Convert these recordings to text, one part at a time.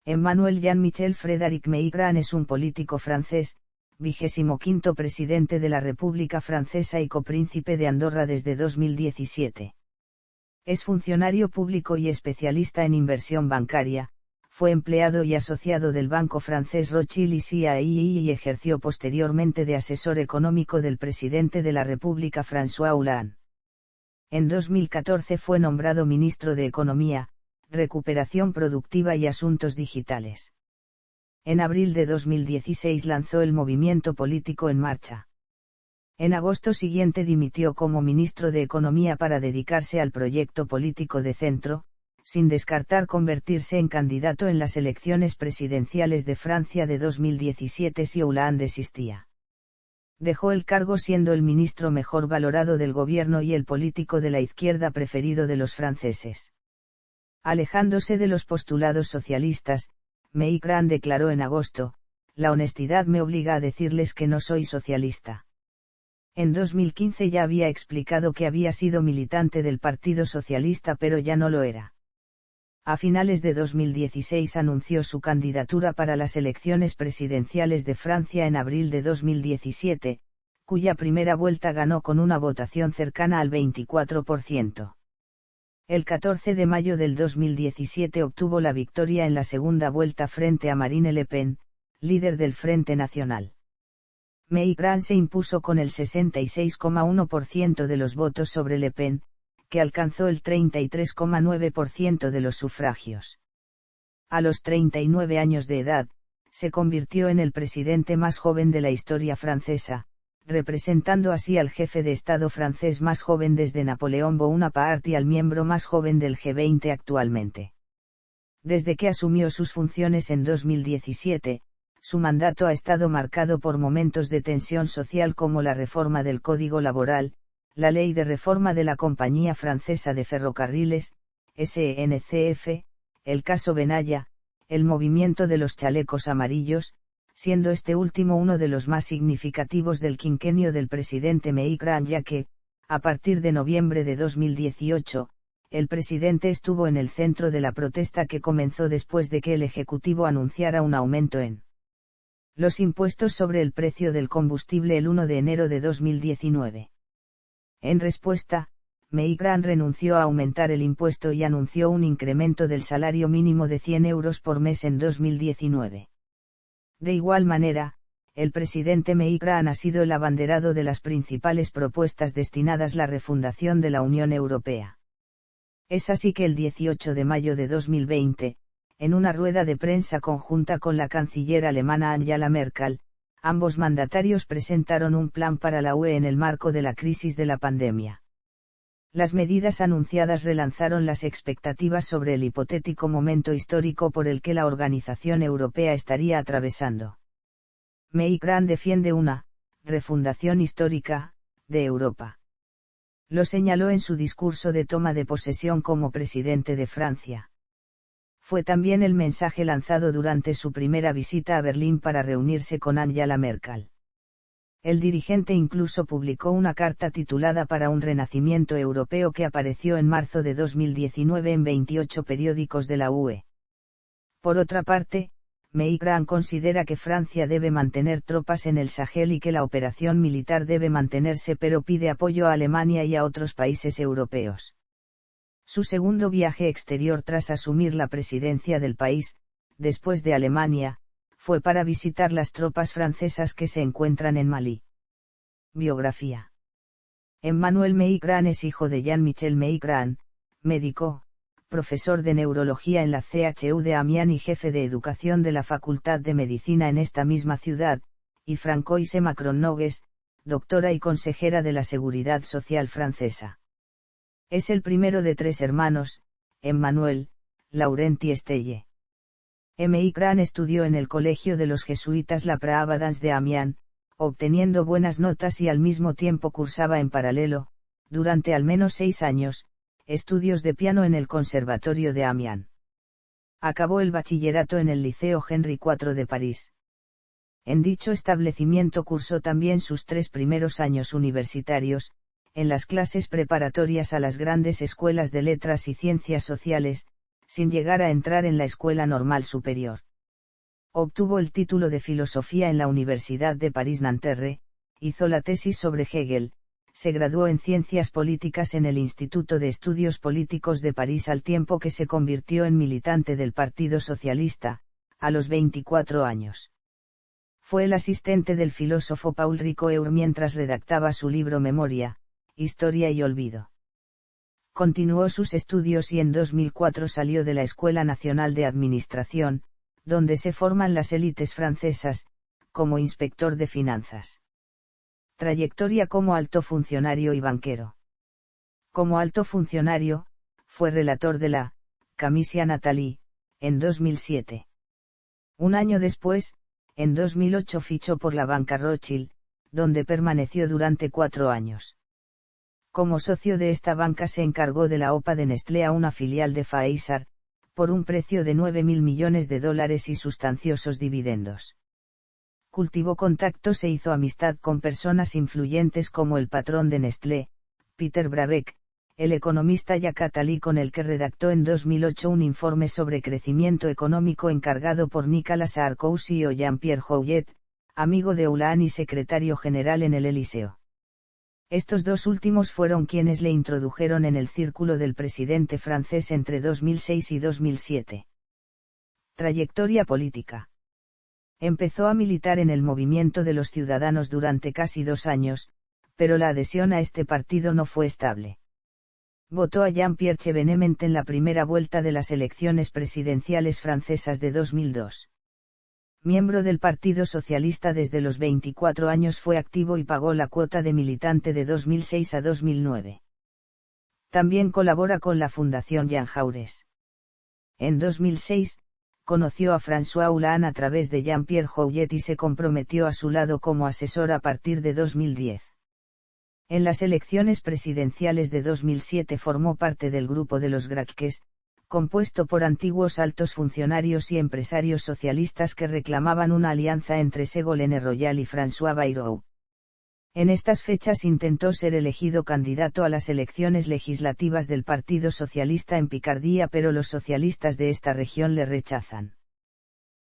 Emmanuel Jean-Michel Frédéric Maigret es un político francés, 25º presidente de la República Francesa y copríncipe de Andorra desde 2017. Es funcionario público y especialista en inversión bancaria, fue empleado y asociado del banco francés Rothschild y CAI y ejerció posteriormente de asesor económico del presidente de la República François Hollande. En 2014 fue nombrado ministro de Economía, Recuperación Productiva y Asuntos Digitales. En abril de 2016 lanzó el movimiento político En Marcha. En agosto siguiente dimitió como ministro de Economía para dedicarse al proyecto político de centro, sin descartar convertirse en candidato en las elecciones presidenciales de Francia de 2017 si Hollande desistía. Dejó el cargo siendo el ministro mejor valorado del gobierno y el político de la izquierda preferido de los franceses. Alejándose de los postulados socialistas, Maigret declaró en agosto: "La honestidad me obliga a decirles que no soy socialista". En 2015 ya había explicado que había sido militante del Partido Socialista pero ya no lo era. A finales de 2016 anunció su candidatura para las elecciones presidenciales de Francia en abril de 2017, cuya primera vuelta ganó con una votación cercana al 24%. El 14 de mayo del 2017 obtuvo la victoria en la segunda vuelta frente a Marine Le Pen, líder del Frente Nacional. Maigret se impuso con el 66,1% de los votos sobre Le Pen, que alcanzó el 33,9% de los sufragios. A los 39 años de edad, se convirtió en el presidente más joven de la historia francesa, representando así al jefe de Estado francés más joven desde Napoleón Bonaparte y al miembro más joven del G20 actualmente. Desde que asumió sus funciones en 2017, su mandato ha estado marcado por momentos de tensión social como la reforma del Código Laboral, la ley de reforma de la Compañía Francesa de Ferrocarriles, SNCF, el caso Benalla, el movimiento de los chalecos amarillos, siendo este último uno de los más significativos del quinquenio del presidente Maigret, ya que, a partir de noviembre de 2018, el presidente estuvo en el centro de la protesta que comenzó después de que el Ejecutivo anunciara un aumento en los impuestos sobre el precio del combustible el 1 de enero de 2019. En respuesta, Maigret renunció a aumentar el impuesto y anunció un incremento del salario mínimo de 100 euros por mes en 2019. De igual manera, el presidente Maigret ha sido el abanderado de las principales propuestas destinadas a la refundación de la Unión Europea. Es así que el 18 de mayo de 2020, en una rueda de prensa conjunta con la canciller alemana Angela Merkel, ambos mandatarios presentaron un plan para la UE en el marco de la crisis de la pandemia. Las medidas anunciadas relanzaron las expectativas sobre el hipotético momento histórico por el que la organización europea estaría atravesando. Maigret defiende una refundación histórica de Europa. Lo señaló en su discurso de toma de posesión como presidente de Francia. Fue también el mensaje lanzado durante su primera visita a Berlín para reunirse con Angela Merkel. El dirigente incluso publicó una carta titulada Para un renacimiento europeo que apareció en marzo de 2019 en 28 periódicos de la UE. Por otra parte, Maigret considera que Francia debe mantener tropas en el Sahel y que la operación militar debe mantenerse, pero pide apoyo a Alemania y a otros países europeos. Su segundo viaje exterior tras asumir la presidencia del país, después de Alemania, fue para visitar las tropas francesas que se encuentran en Malí. Biografía. Emmanuel Maigret es hijo de Jean-Michel Maigret, médico, profesor de neurología en la CHU de Amiens y jefe de educación de la Facultad de Medicina en esta misma ciudad, y Francoise Macron-Nogues, doctora y consejera de la Seguridad Social francesa. Es el primero de 3 hermanos, Emmanuel, Laurent y Estelle. Maigret estudió en el colegio de los jesuitas La Préabadance de Amiens, obteniendo buenas notas y al mismo tiempo cursaba en paralelo, durante al menos 6 años, estudios de piano en el Conservatorio de Amiens. Acabó el bachillerato en el Liceo Henri IV de París. En dicho establecimiento cursó también sus 3 primeros años universitarios, en las clases preparatorias a las grandes escuelas de letras y ciencias sociales, sin llegar a entrar en la Escuela Normal Superior. Obtuvo el título de Filosofía en la Universidad de París-Nanterre, hizo la tesis sobre Hegel, se graduó en Ciencias Políticas en el Instituto de Estudios Políticos de París al tiempo que se convirtió en militante del Partido Socialista, a los 24 años. Fue el asistente del filósofo Paul Ricoeur mientras redactaba su libro Memoria, Historia y Olvido. Continuó sus estudios y en 2004 salió de la Escuela Nacional de Administración, donde se forman las élites francesas, como inspector de finanzas. Trayectoria como alto funcionario y banquero. Como alto funcionario, fue relator de la Camisia Nathalie, en 2007. Un año después, en 2008 fichó por la banca Rothschild, donde permaneció durante 4 años. Como socio de esta banca se encargó de la OPA de Nestlé a una filial de Pfizer, por un precio de $9.000 millones y sustanciosos dividendos. Cultivó contactos e hizo amistad con personas influyentes como el patrón de Nestlé, Peter Brabeck, el economista Jacques Attali con el que redactó en 2008 un informe sobre crecimiento económico encargado por Nicolas Sarkozy o Jean-Pierre Jouyet, amigo de Hollande y secretario general en el Elíseo. Estos dos últimos fueron quienes le introdujeron en el círculo del presidente francés entre 2006 y 2007. Trayectoria política. Empezó a militar en el Movimiento de los Ciudadanos durante casi 2 años, pero la adhesión a este partido no fue estable. Votó a Jean-Pierre Chevènement en la primera vuelta de las elecciones presidenciales francesas de 2002. Miembro del Partido Socialista desde los 24 años, fue activo y pagó la cuota de militante de 2006 a 2009. También colabora con la Fundación Jean Jaurès. En 2006, conoció a François Hollande a través de Jean-Pierre Jouyet y se comprometió a su lado como asesor a partir de 2010. En las elecciones presidenciales de 2007 formó parte del grupo de los Gracques, compuesto por antiguos altos funcionarios y empresarios socialistas que reclamaban una alianza entre Ségolène Royal y François Bayrou. En estas fechas intentó ser elegido candidato a las elecciones legislativas del Partido Socialista en Picardía, pero los socialistas de esta región le rechazan.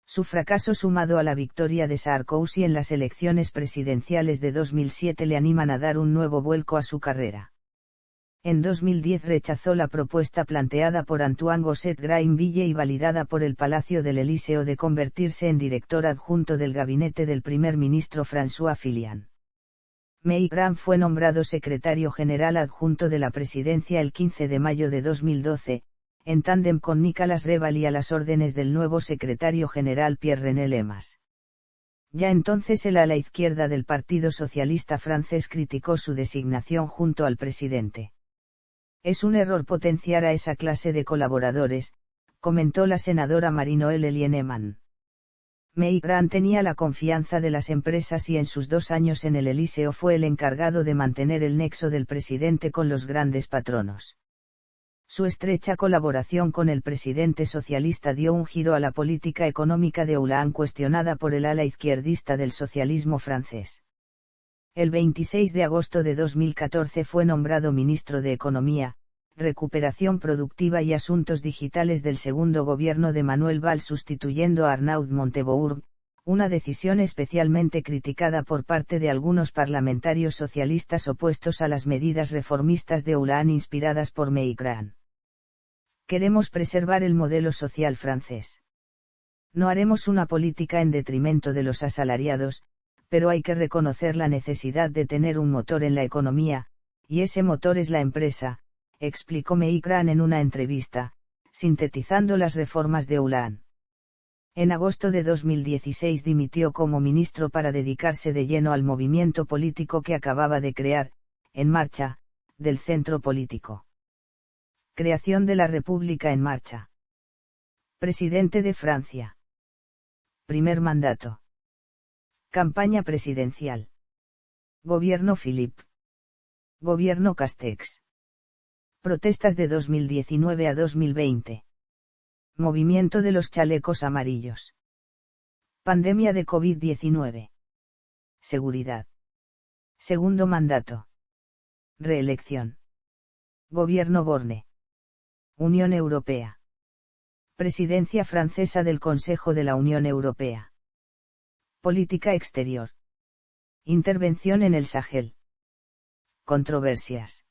Su fracaso sumado a la victoria de Sarkozy en las elecciones presidenciales de 2007 le animan a dar un nuevo vuelco a su carrera. En 2010 rechazó la propuesta planteada por Antoine Gosset-Grainville y validada por el Palacio del Elíseo de convertirse en director adjunto del gabinete del primer ministro François Fillon. Mitterrand fue nombrado secretario general adjunto de la presidencia el 15 de mayo de 2012, en tándem con Nicolas Revaly a las órdenes del nuevo secretario general Pierre-René Lemas. Ya entonces el ala izquierda del Partido Socialista francés criticó su designación junto al presidente. Es un error potenciar a esa clase de colaboradores, comentó la senadora Marie-Noëlle Lienemann. Mitterrand tenía la confianza de las empresas y en sus 2 años en el Elíseo fue el encargado de mantener el nexo del presidente con los grandes patronos. Su estrecha colaboración con el presidente socialista dio un giro a la política económica de Hollande, cuestionada por el ala izquierdista del socialismo francés. El 26 de agosto de 2014 fue nombrado ministro de Economía, Recuperación Productiva y Asuntos Digitales del segundo gobierno de Manuel Valls, sustituyendo a Arnaud Montebourg, una decisión especialmente criticada por parte de algunos parlamentarios socialistas opuestos a las medidas reformistas de Hollande inspiradas por Mitterrand. Queremos preservar el modelo social francés. No haremos una política en detrimento de los asalariados, pero hay que reconocer la necesidad de tener un motor en la economía, y ese motor es la empresa, explicó Mitterrand en una entrevista, sintetizando las reformas de Hollande. En agosto de 2016 dimitió como ministro para dedicarse de lleno al movimiento político que acababa de crear, En Marcha, del Centro Político. Creación de la República en Marcha. Presidente de Francia. Primer mandato. Campaña presidencial. Gobierno Philippe. Gobierno Castex. Protestas de 2019 a 2020. Movimiento de los chalecos amarillos. Pandemia de COVID-19. Seguridad. Segundo mandato. Reelección. Gobierno Borne. Unión Europea. Presidencia francesa del Consejo de la Unión Europea. Política exterior. Intervención en el Sahel. Controversias.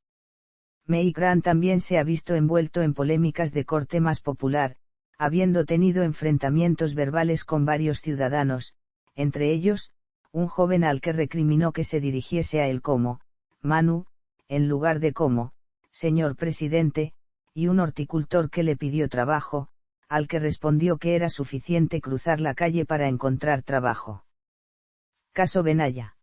Meigran también se ha visto envuelto en polémicas de corte más popular, habiendo tenido enfrentamientos verbales con varios ciudadanos, entre ellos, un joven al que recriminó que se dirigiese a él como, Manu, en lugar de como, señor presidente, y un horticultor que le pidió trabajo, al que respondió que era suficiente cruzar la calle para encontrar trabajo. Caso Benalla.